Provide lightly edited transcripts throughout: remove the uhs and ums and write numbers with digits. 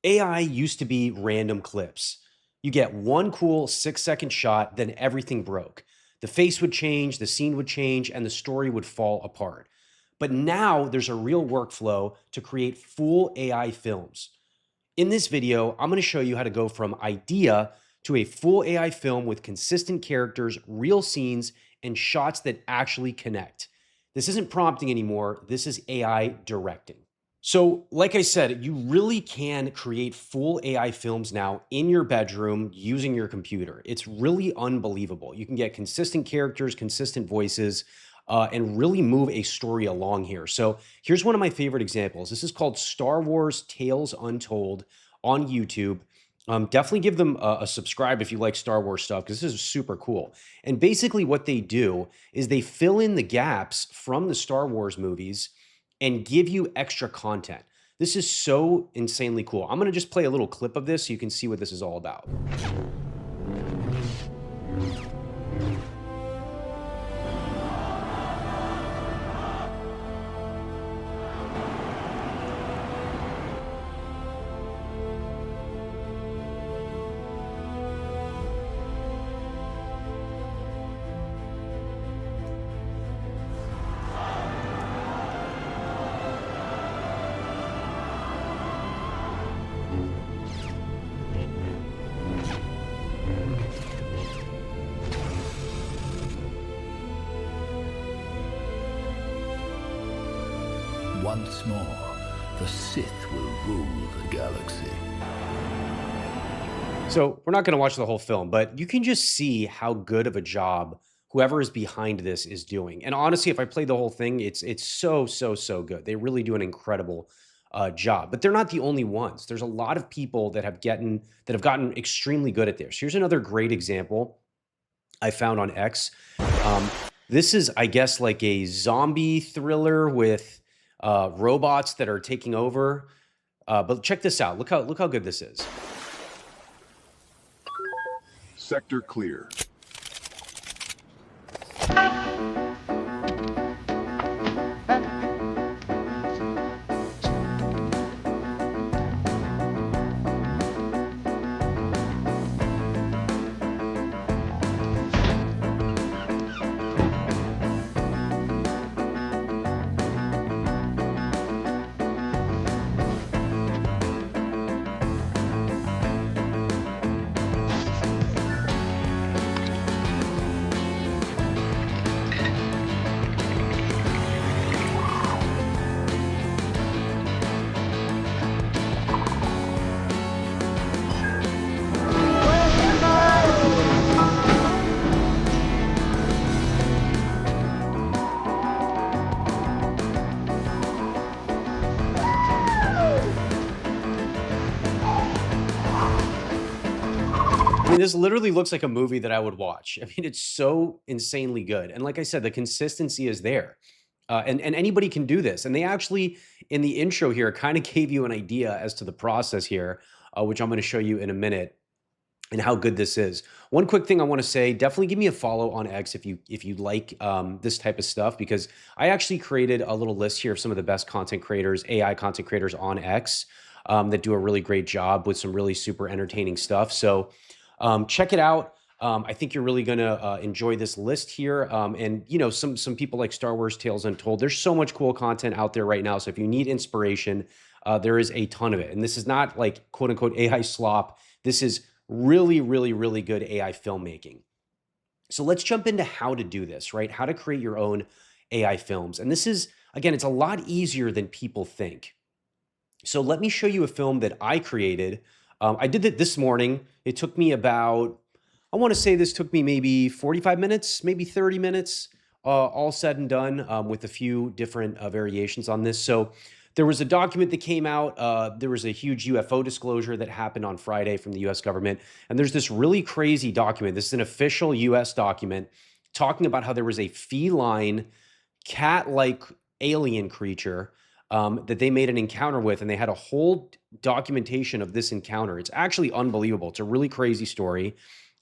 AI used to be random clips. You get one cool 6-second shot, then everything broke. The face would change, the scene would change, and the story would fall apart. But now there's a real workflow to create full AI films. In this video, I'm going to show you how to go from idea to a full AI film with consistent characters, real scenes, and shots that actually connect. This isn't prompting anymore. This is AI directing. So, like I said, you really can create full AI films now in your bedroom using your computer. It's really unbelievable. You can get consistent characters, consistent voices, and really move a story along here. So, here's one of my favorite examples. This is called Star Wars Tales Untold on YouTube. Definitely give them a subscribe if you like Star Wars stuff, because this is super cool. And basically, what they do is they fill in the gaps from the Star Wars movies and give you extra content. This is so insanely cool. I'm gonna just play a little clip of this so you can see what this is all about. Once more, the Sith will rule the galaxy. So we're not gonna watch the whole film, but you can just see how good of a job whoever is behind this is doing. And honestly, if I play the whole thing, it's so good. They really do an incredible job. But they're not the only ones. There's a lot of people that have gotten extremely good at this. Here's another great example I found on X. Um, this is, I guess, like a zombie thriller with robots that are taking over. But check this out. Look how good this is. Sector clear. I mean, this literally looks like a movie that I would watch. I mean, it's so insanely good. And like I said, the consistency is there. And anybody can do this. And they actually, in the intro here, kind of gave you an idea as to the process here, which I'm going to show you in a minute and how good this is. One quick thing I want to say, definitely give me a follow on X if you like this type of stuff, because I actually created a little list here of some of the best content creators, AI content creators on X that do a really great job with some really super entertaining stuff. So check it out. I think you're really gonna enjoy this list here. And you know, some people like Star Wars Tales Untold. There's so much cool content out there right now. So if you need inspiration, there is a ton of it. And this is not like quote unquote AI slop. This is really good AI filmmaking. So let's jump into how to do this, right? How to create your own AI films. And this is, again, it's a lot easier than people think. So let me show you a film that I created. I did it this morning. It took me about, I want to say this took me maybe 45 minutes, maybe 30 minutes, all said and done, with a few different variations on this. So there was a document that came out. There was a huge UFO disclosure that happened on Friday from the US government. And there's this really crazy document. This is an official US document talking about how there was a feline, cat-like alien creature that they made an encounter with, and they had a whole documentation of this encounter. It's actually unbelievable. It's a really crazy story,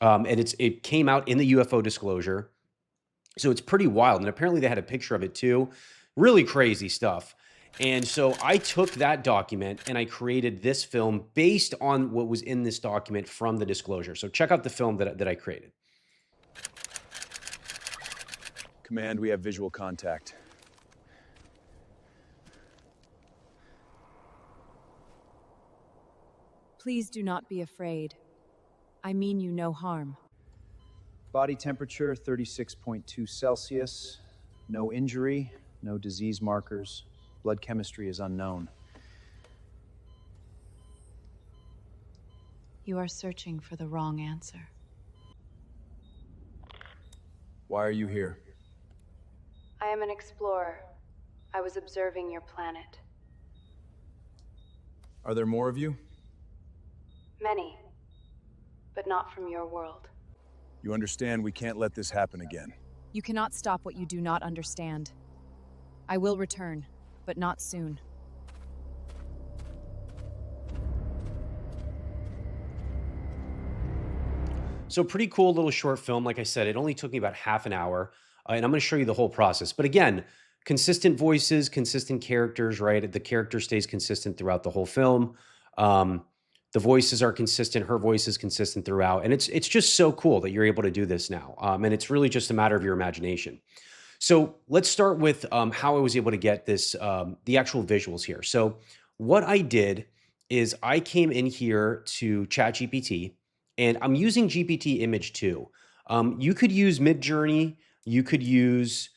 and it came out in the UFO disclosure, so it's pretty wild. And apparently, they had a picture of it too. Really crazy stuff. And so I took that document and I created this film based on what was in this document from the disclosure. So check out the film that I created. Command, we have visual contact. Please do not be afraid. I mean you no harm. Body temperature 36.2 Celsius. No injury, no disease markers. Blood chemistry is unknown. You are searching for the wrong answer. Why are you here? I am an explorer. I was observing your planet. Are there more of you? Many, but not from your world. You understand we can't let this happen again. You cannot stop what you do not understand. I will return, but not soon. So pretty cool little short film. Like I said, it only took me about half an hour, and I'm going to show you the whole process. But again, consistent voices, consistent characters, right? The character stays consistent throughout the whole film. The voices are consistent. Her voice is consistent throughout. And it's just so cool that you're able to do this now. And it's really just a matter of your imagination. So let's start with how I was able to get this, the actual visuals here. So what I did is I came in here to ChatGPT, and I'm using GPT Image 2. You could use Midjourney. You could use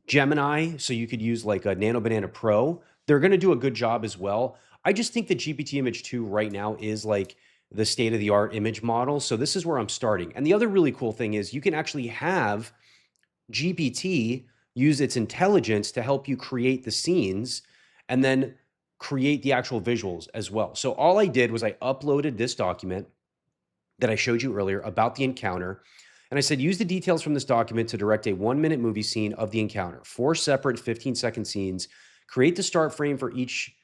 Gemini. So you could use like a Nano Banana Pro. They're going to do a good job as well. I just think that GPT Image 2 right now is like the state-of-the-art image model. So this is where I'm starting. And the other really cool thing is you can actually have GPT use its intelligence to help you create the scenes and then create the actual visuals as well. So all I did was I uploaded this document that I showed you earlier about the encounter. And I said, use the details from this document to direct a 1-minute movie scene of the encounter, 4 separate 15-second scenes, create the start frame for each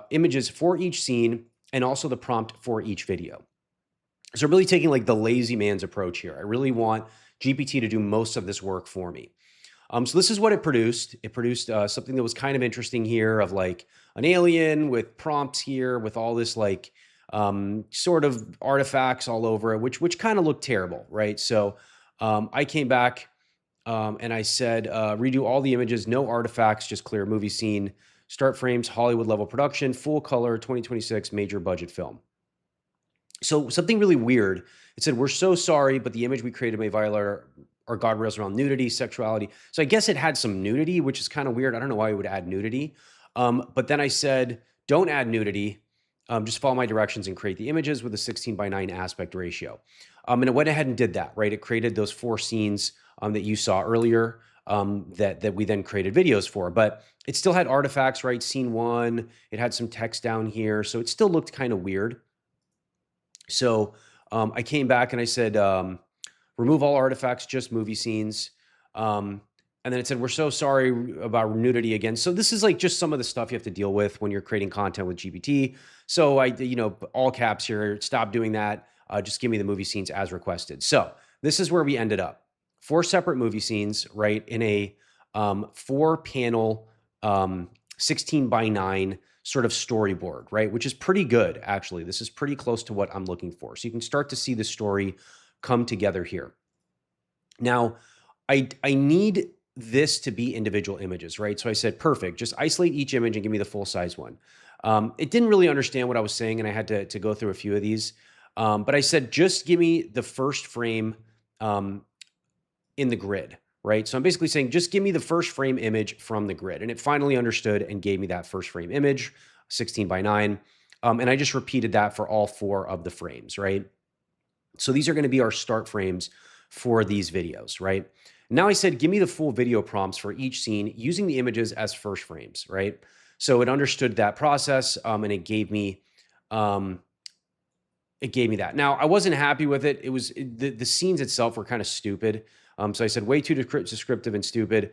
images for each scene, and also the prompt for each video. So I'm really taking like the lazy man's approach here. I really want GPT to do most of this work for me. So this is what it produced. It produced something that was kind of interesting here of like an alien with prompts here with all this like sort of artifacts all over it, which kind of looked terrible, right? So I came back and I said, redo all the images, no artifacts, just clear movie scene, start frames, Hollywood level production, full color, 2026 major budget film. So something really weird. It said, we're so sorry, but the image we created may violate our guardrails around nudity, sexuality. So I guess it had some nudity, which is kind of weird. I don't know why it would add nudity. But then I said, don't add nudity. Just follow my directions and create the images with a 16:9 aspect ratio. And it went ahead and did that, right? It created those 4 scenes that you saw earlier that we then created videos for. But it still had artifacts, right? Scene 1, it had some text down here. So it still looked kind of weird. So I came back and I said, remove all artifacts, just movie scenes. And then it said, we're so sorry about nudity again. So this is like just some of the stuff you have to deal with when you're creating content with GPT. So I, all caps here, stop doing that. Just give me the movie scenes as requested. So this is where we ended up. 4 separate movie scenes, right? In a 4-panel, 16:9 sort of storyboard, right? Which is pretty good, actually. This is pretty close to what I'm looking for. So you can start to see the story come together here. Now, I need this to be individual images, right? So I said, perfect, just isolate each image and give me the full size one. It didn't really understand what I was saying, and I had to go through a few of these. But I said, just give me the first frame in the grid, right? So I'm basically saying, just give me the first frame image from the grid. And it finally understood and gave me that first frame image, 16:9. And I just repeated that for all 4 of the frames, right? So these are going to be our start frames for these videos, right? Now I said, give me the full video prompts for each scene using the images as first frames, right? So it understood that process and it gave me that. Now I wasn't happy with it. It was the scenes itself were kind of stupid. So I said, way too descriptive and stupid.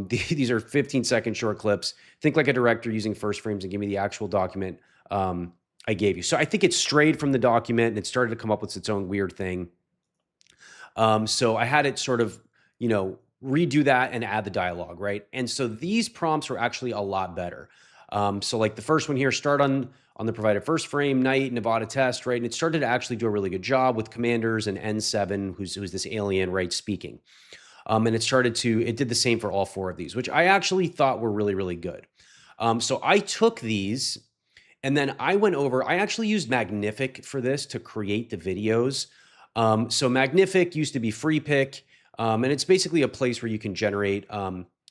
These are 15-second short clips. Think like a director using first frames and give me the actual document I gave you. So I think it strayed from the document and it started to come up with its own weird thing. So I had it sort of, redo that and add the dialogue, right? And so these prompts were actually a lot better. So like the first one here, start on the provided first frame, night, Nevada test, right? And it started to actually do a really good job with commanders and N7, who's this alien, right, speaking. And it did the same for all 4 of these, which I actually thought were really, really good. So I took these and then I actually used Magnific for this to create the videos. So Magnific used to be free pick, and it's basically a place where you can generate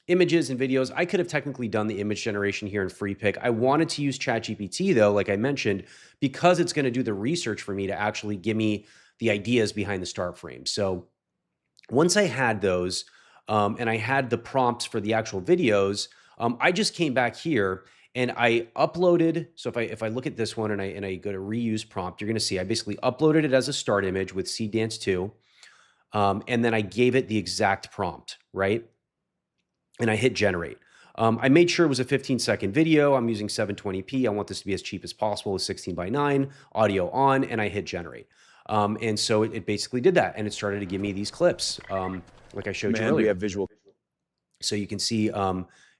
images and videos. I could have technically done the image generation here in free pick. I wanted to use ChatGPT though, like I mentioned, because it's going to do the research for me to actually give me the ideas behind the start frame. So once I had those, and I had the prompts for the actual videos, I just came back here and I uploaded. So if I look at this one and I go to reuse prompt, you're going to see I basically uploaded it as a start image with Seed Dance 2, and then I gave it the exact prompt, right? And I hit generate. I made sure it was a 15-second video. I'm using 720p. I want this to be as cheap as possible with 16:9, audio on, and I hit generate. And so it basically did that, and it started to give me these clips, like I showed you Command, we earlier. have visual. So you can see,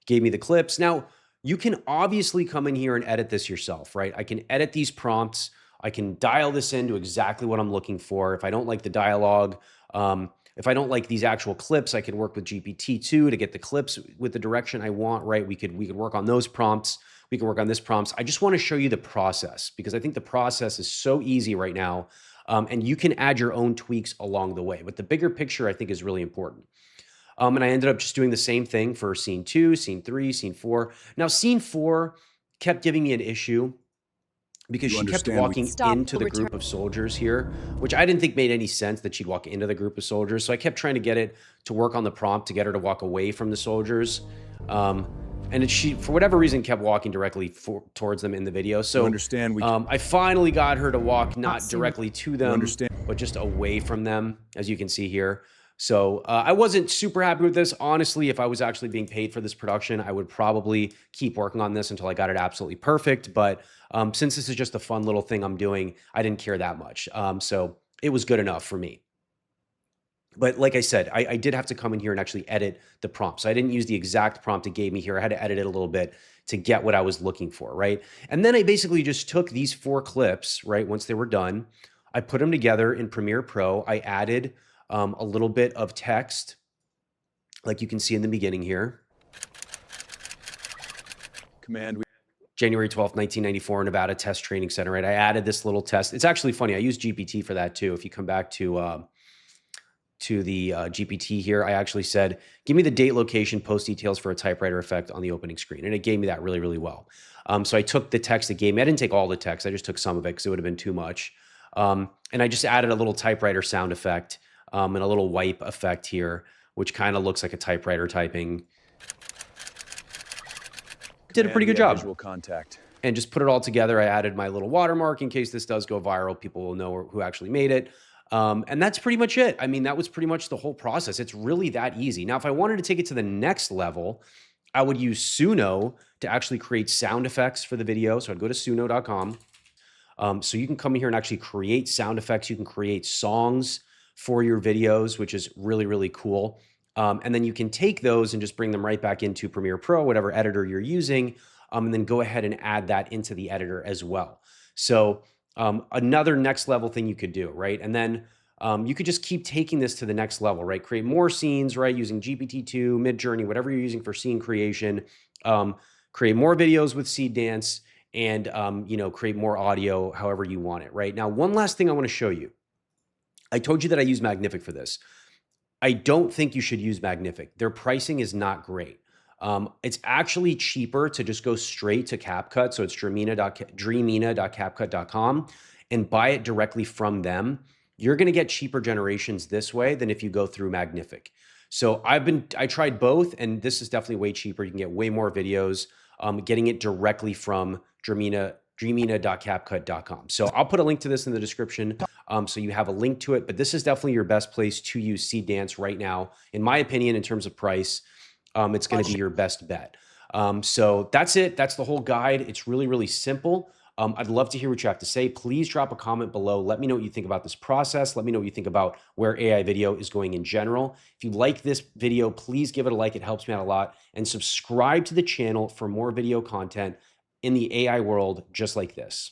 gave me the clips. Now, you can obviously come in here and edit this yourself, right? I can edit these prompts. I can dial this into exactly what I'm looking for. If I don't like the dialogue, if I don't like these actual clips, I can work with GPT-2 to get the clips with the direction I want, right? We could work on those prompts. We can work on this prompts. I just want to show you the process because I think the process is so easy right now. And you can add your own tweaks along the way. But the bigger picture, I think, is really important. And I ended up just doing the same thing for scene 2, scene 3, scene 4. Now, scene 4 kept giving me an issue because You she kept understand we- walking Stop, into the return. group of soldiers here, which I didn't think made any sense that she'd walk into the group of soldiers. So I kept trying to get it to work on the prompt to get her to walk away from the soldiers. She, for whatever reason, kept walking directly towards them in the video. So You understand we- I finally got her to walk not soon. directly to them, understand- but just away from them, as you can see here. So I wasn't super happy with this. Honestly, if I was actually being paid for this production, I would probably keep working on this until I got it absolutely perfect. But since this is just a fun little thing I'm doing, I didn't care that much. So it was good enough for me. But like I said, I did have to come in here and actually edit the prompt. So I didn't use the exact prompt it gave me here. I had to edit it a little bit to get what I was looking for, right? And then I basically just took these 4 clips, right? Once they were done, I put them together in Premiere Pro. I added a little bit of text, like you can see in the beginning here. Command, we- January 12th, 1994, Nevada Test Training Center, right? I added this little test. It's actually funny. I use GPT for that too. If you come back to the GPT here, I actually said, give me the date, location, post details for a typewriter effect on the opening screen. And it gave me that really, really well. So I took the text it gave me. I didn't take all the text. I just took some of it because it would have been too much. And I just added a little typewriter sound effect and a little wipe effect here, which kind of looks like a typewriter typing. Did a Command, pretty good we have job. Visual contact. And just put it all together. I added my little watermark in case this does go viral. People will know who actually made it. And that's pretty much it. I mean, that was pretty much the whole process. It's really that easy. Now, if I wanted to take it to the next level, I would use Suno to actually create sound effects for the video. So I'd go to suno.com. So you can come in here and actually create sound effects. You can create songs for your videos, which is really, really cool. And then you can take those and just bring them right back into Premiere Pro, whatever editor you're using, and then go ahead and add that into the editor as well. So another next level thing you could do, right? And then you could just keep taking this to the next level, right? Create more scenes, right? Using GPT-2, Midjourney, whatever you're using for scene creation. Create more videos with Seed Dance and, create more audio however you want it, right? Now, one last thing I want to show you. I told you that I use Magnific for this. I don't think you should use Magnific. Their pricing is not great. It's actually cheaper to just go straight to CapCut. So it's dreamina.capcut.com and buy it directly from them. You're going to get cheaper generations this way than if you go through Magnific. So I tried both, and this is definitely way cheaper. You can get way more videos getting it directly from dreamina.capcut.com. So I'll put a link to this in the description so you have a link to it. But this is definitely your best place to use Seed Dance right now. In my opinion, in terms of price, it's going to be your best bet. So that's it. That's the whole guide. It's really, really simple. I'd love to hear what you have to say. Please drop a comment below. Let me know what you think about this process. Let me know what you think about where AI video is going in general. If you like this video, please give it a like. It helps me out a lot. And subscribe to the channel for more video content in the AI world just like this.